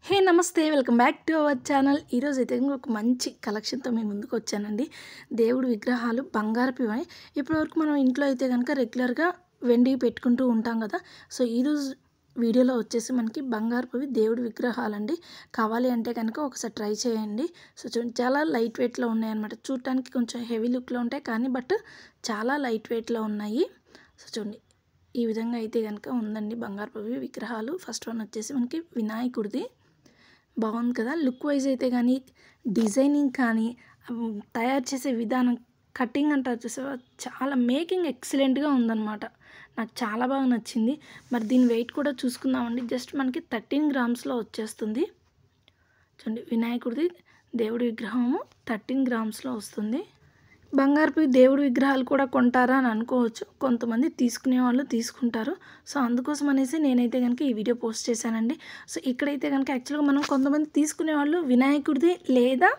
హే నమస్తే welcome back to our channel. ఈరోజు అయితే ఒక మంచి కలెక్షన్తో మేము ముందుకు వచ్చానండి. దేవుడి విగ్రహాలు బంగారపివి. ఇప్పటివరకు మనం ఇంట్లో అయితే కనుక రెగ్యులర్గా వెండి పెట్టుకుంటూ ఉంటాం కదా. సో ఈరోజు వీడియోలో వచ్చేసి మనకి బంగారపివి దేవుడి విగ్రహాలండి. కావాలి అంటే కనుక ఒకసారి ట్రై చేయండి. సో చూడండి, చాలా లైట్ వెయిట్లో ఉన్నాయన్నమాట. చూడటానికి కొంచెం హెవీ లుక్లో ఉంటాయి కానీ బట్ చాలా లైట్ వెయిట్లో ఉన్నాయి. సో చూడండి, ఈ విధంగా అయితే కనుక ఉందండి బంగారపివి విగ్రహాలు. ఫస్ట్ వన్ వచ్చేసి మనకి వినాయకుడిది. బాగుంది కదా. లుక్ వైజ్ అయితే కానీ, డిజైనింగ్ కానీ, తయారు చేసే విధానం, కటింగ్ అంటారు చూసావా, చాలా మేకింగ్ ఎక్సలెంట్గా ఉందన్నమాట. నాకు చాలా బాగా నచ్చింది. మరి దీని వెయిట్ కూడా చూసుకుందామండి. జస్ట్ మనకి 13 గ్రామ్స్లో వచ్చేస్తుంది. చూడండి, వినాయకుడిది దేవుడి విగ్రహము 13 గ్రామ్స్లో వస్తుంది. బంగారపు దేవుడి విగ్రహాలు కూడా కొంటారా అని అనుకోవచ్చు. కొంతమంది తీసుకునే వాళ్ళు తీసుకుంటారు. సో అందుకోసం అనేసి నేనైతే కనుక ఈ వీడియో పోస్ట్ చేశానండి. సో ఇక్కడైతే కనుక యాక్చువల్గా మనం కొంతమంది తీసుకునే వాళ్ళు వినాయకుడిది లేదా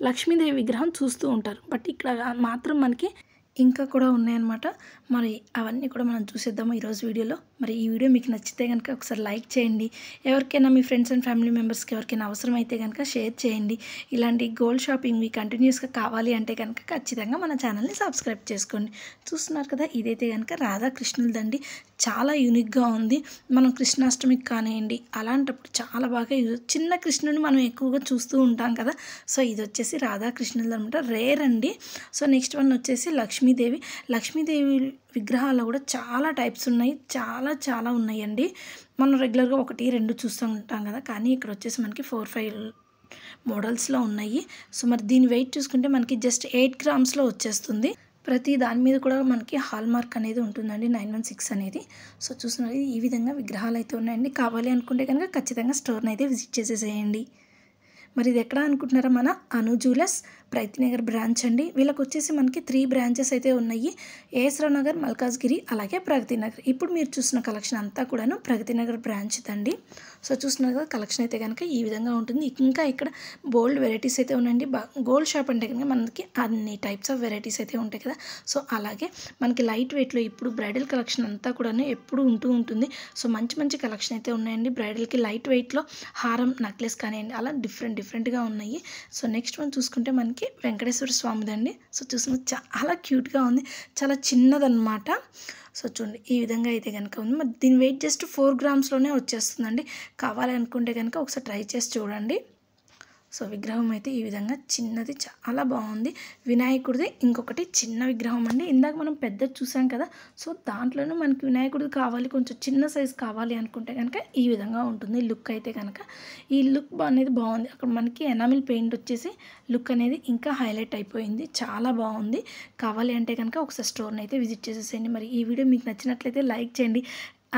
లక్ష్మీదేవి విగ్రహం చూస్తూ ఉంటారు. బట్ ఇక్కడ మాత్రం మనకి ఇంకా కూడా ఉన్నాయన్నమాట. మరి అవన్నీ కూడా మనం చూసేద్దాము ఈరోజు వీడియోలో. మరి ఈ వీడియో మీకు నచ్చితే కనుక ఒకసారి లైక్ చేయండి. ఎవరికైనా మీ ఫ్రెండ్స్ అండ్ ఫ్యామిలీ మెంబర్స్కి ఎవరికైనా అవసరమైతే కనుక షేర్ చేయండి. ఇలాంటి గోల్డ్ షాపింగ్ మీకు కంటిన్యూస్గా కావాలి అంటే కనుక ఖచ్చితంగా మన ఛానల్ని సబ్స్క్రైబ్ చేసుకోండి. చూస్తున్నారు కదా, ఇదైతే కనుక రాధాకృష్ణులదండి. చాలా యూనిక్గా ఉంది. మనం కృష్ణాష్టమికి కానివ్వండి, అలాంటప్పుడు చాలా బాగా చిన్న కృష్ణుని మనం ఎక్కువగా చూస్తూ ఉంటాం కదా. సో ఇది వచ్చేసి రాధాకృష్ణులు అనమాట. రేర్ అండి. సో నెక్స్ట్ వన్ వచ్చేసి లక్ష్మీదేవి. లక్ష్మీదేవి విగ్రహాలు కూడా చాలా టైప్స్ ఉన్నాయి. చాలా ఉన్నాయండి. మనం రెగ్యులర్గా 1, 2 చూస్తూ ఉంటాం కదా. కానీ ఇక్కడ వచ్చేసి మనకి 4, 5 మోడల్స్లో ఉన్నాయి. సో మరి దీని వెయిట్ చూసుకుంటే మనకి జస్ట్ 8 గ్రామ్స్లో వచ్చేస్తుంది. ప్రతి దాని మీద కూడా మనకి హాల్ మార్క్ అనేది ఉంటుందండి, 916 అనేది. సో చూస్తున్నది ఈ విధంగా విగ్రహాలు అయితే ఉన్నాయండి. కావాలి అనుకుంటే కనుక ఖచ్చితంగా స్టోర్ని అయితే విజిట్ చేసేసేయండి. మరి ఇది ఎక్కడ అనుకుంటున్నారా? మన అను జ్యువెలర్స్ ప్రగతినగర్ బ్రాంచ్ అండి. వీళ్ళకి వచ్చేసి మనకి 3 బ్రాంచెస్ అయితే ఉన్నాయి. ఏఎస్రావు నగర్, మల్కాజ్గిరి, అలాగే ప్రగతి నగర్. ఇప్పుడు మీరు చూసిన కలెక్షన్ అంతా కూడాను ప్రగతి నగర్ బ్రాంచ్ దండి. సో చూస్తున్నారు కదా, కలెక్షన్ అయితే కనుక ఈ విధంగా ఉంటుంది. ఇంకా ఇక్కడ బోల్డ్ వెరైటీస్ అయితే ఉన్నాయండి. గోల్డ్ షాప్ అంటే కనుక మనకి అన్ని టైప్స్ ఆఫ్ వెరైటీస్ అయితే ఉంటాయి కదా. సో అలాగే మనకి లైట్ వెయిట్లో ఇప్పుడు బ్రైడల్ కలెక్షన్ అంతా కూడాను ఎప్పుడు ఉంటుంది. సో మంచి కలెక్షన్ అయితే ఉన్నాయండి. బ్రైడల్కి లైట్ వెయిట్లో హారం, నెక్లెస్ కానివ్వండి, అలా డిఫరెంట్గా ఉన్నాయి. సో నెక్స్ట్ వన్ చూసుకుంటే మనకి వెంకటేశ్వర స్వామిదండి. సో చూసిన చాలా క్యూట్గా ఉంది, చాలా చిన్నదన్నమాట. సో చూడండి, ఈ విధంగా అయితే కనుక ఉంది. మరి దీని వెయిట్ జస్ట్ 4 గ్రామ్స్లోనే వచ్చేస్తుందండి. కావాలి అనుకుంటే కనుక ఒకసారి ట్రై చేసి చూడండి. సో విగ్రహం అయితే ఈ విధంగా చిన్నది, చాలా బాగుంది. వినాయకుడిది ఇంకొకటి చిన్న విగ్రహం అండి. ఇందాక మనం పెద్దది చూసాం కదా. సో దాంట్లోనే మనకి వినాయకుడిది కావాలి, కొంచెం చిన్న సైజు కావాలి అనుకుంటే కనుక ఈ విధంగా ఉంటుంది లుక్ అయితే కనుక. ఈ లుక్ అనేది బాగుంది. అక్కడ మనకి ఎనామిల్ పెయింట్ వచ్చేసి లుక్ అనేది ఇంకా హైలైట్ అయిపోయింది. చాలా బాగుంది. కావాలి అంటే కనుక ఒకసారి స్టోర్ని అయితే విజిట్ చేసేసేయండి. మరి ఈ వీడియో మీకు నచ్చినట్లయితే లైక్ చేయండి.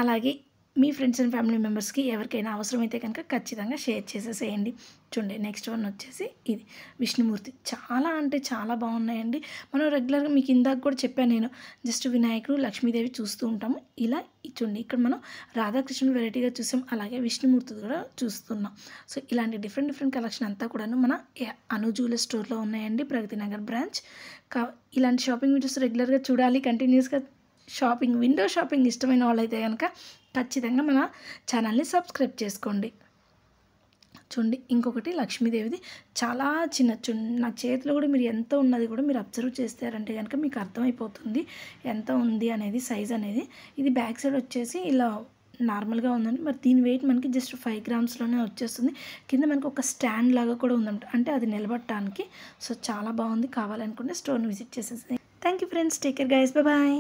అలాగే మీ ఫ్రెండ్స్ అండ్ ఫ్యామిలీ మెంబర్స్కి ఎవరికైనా అవసరమైతే కనుక ఖచ్చితంగా షేర్ చేసేసేయండి. చూడండి, నెక్స్ట్ వన్ వచ్చేసి ఇది విష్ణుమూర్తి. చాలా అంటే చాలా బాగున్నాయండి. మనం రెగ్యులర్గా మీకు ఇందాక కూడా చెప్పాను నేను, జస్ట్ వినాయకుడు, లక్ష్మీదేవి చూస్తూ ఉంటాము. ఇలా చూడండి, ఇక్కడ మనం రాధాకృష్ణుడు వెరైటీగా చూసాం, అలాగే విష్ణుమూర్తి కూడా చూస్తున్నాం. సో ఇలాంటి డిఫరెంట్ కలెక్షన్ అంతా కూడాను మన అను జ్యువెలర్ స్టోర్లో ఉన్నాయండి, ప్రగతి నగర్ బ్రాంచ్. ఇలాంటి షాపింగ్ వీడియోస్ రెగ్యులర్గా చూడాలి, కంటిన్యూస్గా విండో షాపింగ్ ఇష్టమైన వాళ్ళైతే కనుక ఖచ్చితంగా మన ఛానల్ని సబ్స్క్రైబ్ చేసుకోండి. చూడండి, ఇంకొకటి లక్ష్మీదేవిది. చాలా నా చేతిలో కూడా మీరు ఎంత ఉన్నది కూడా మీరు అబ్జర్వ్ చేస్తారంటే కనుక మీకు అర్థమైపోతుంది ఎంత ఉంది అనేది, సైజ్ అనేది. ఇది బ్యాక్ సైడ్ వచ్చేసి ఇలా నార్మల్గా ఉందండి. మరి దీని వెయిట్ మనకి జస్ట్ 5 గ్రామ్స్లోనే వచ్చేస్తుంది. కింద మనకి ఒక స్టాండ్ లాగా కూడా ఉందంట, అంటే అది నిలబడటానికి. సో చాలా బాగుంది. కావాలనుకుంటే స్టోర్ని విజిట్ చేసేసి. Thank you friends, take care guys, bye.